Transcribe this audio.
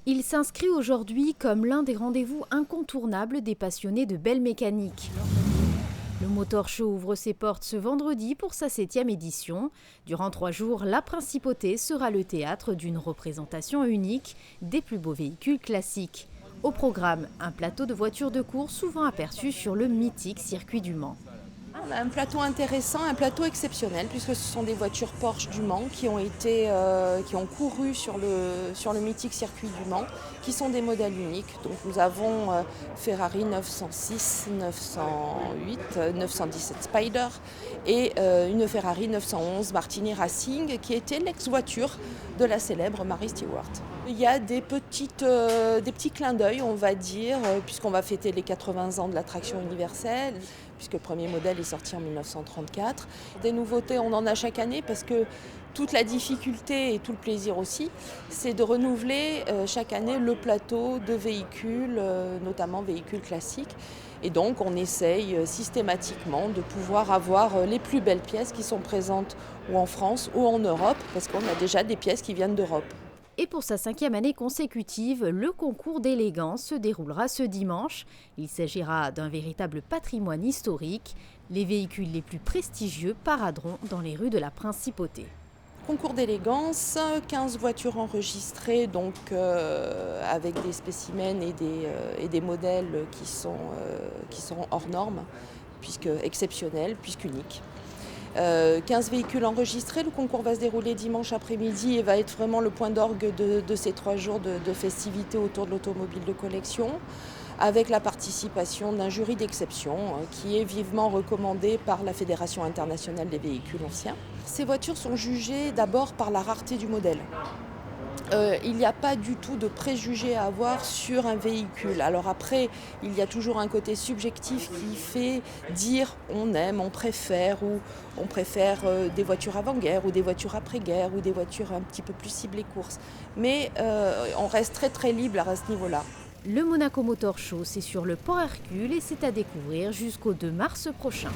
Il s'inscrit aujourd'hui comme l'un des rendez-vous incontournables des passionnés de belle mécanique. Le Motor Show ouvre ses portes ce vendredi pour sa 7e édition. Durant 3 jours, la Principauté sera le théâtre d'une représentation unique des plus beaux véhicules classiques. Au programme, un plateau de voitures de course souvent aperçu sur le mythique circuit du Mans. On a un plateau intéressant, un plateau exceptionnel, puisque ce sont des voitures Porsche du Mans qui ont couru sur le mythique circuit du Mans, qui sont des modèles uniques. Donc nous avons Ferrari 906, 908, 917 Spider et une Ferrari 911 Martini Racing, qui était l'ex-voiture de la célèbre Mary Stewart. Il y a des petits clins d'œil, on va dire, puisqu'on va fêter les 80 ans de l'attraction universelle, puisque le premier modèle est sorti en 1934. Des nouveautés, on en a chaque année, parce que toute la difficulté et tout le plaisir aussi, c'est de renouveler chaque année le plateau de véhicules, notamment véhicules classiques. Et donc on essaye systématiquement de pouvoir avoir les plus belles pièces qui sont présentes ou en France ou en Europe, parce qu'on a déjà des pièces qui viennent d'Europe. Et pour sa 5e année consécutive, le concours d'élégance se déroulera ce dimanche. Il s'agira d'un véritable patrimoine historique. Les véhicules les plus prestigieux paraderont dans les rues de la Principauté. Concours d'élégance, 15 voitures enregistrées, donc avec des spécimens et des modèles qui sont hors normes, exceptionnels, puisqu'uniques. 15 véhicules enregistrés. Le concours va se dérouler dimanche après-midi et va être vraiment le point d'orgue de ces 3 jours de festivités autour de l'automobile de collection, avec la participation d'un jury d'exception qui est vivement recommandé par la Fédération internationale des véhicules anciens. Ces voitures sont jugées d'abord par la rareté du modèle. Il n'y a pas du tout de préjugés à avoir sur un véhicule. Alors après, il y a toujours un côté subjectif qui fait dire on aime, on préfère des voitures avant-guerre ou des voitures après-guerre ou des voitures un petit peu plus ciblées course. Mais on reste très très libre à ce niveau-là. Le Monaco Motor Show, c'est sur le port Hercule et c'est à découvrir jusqu'au 2 mars prochain.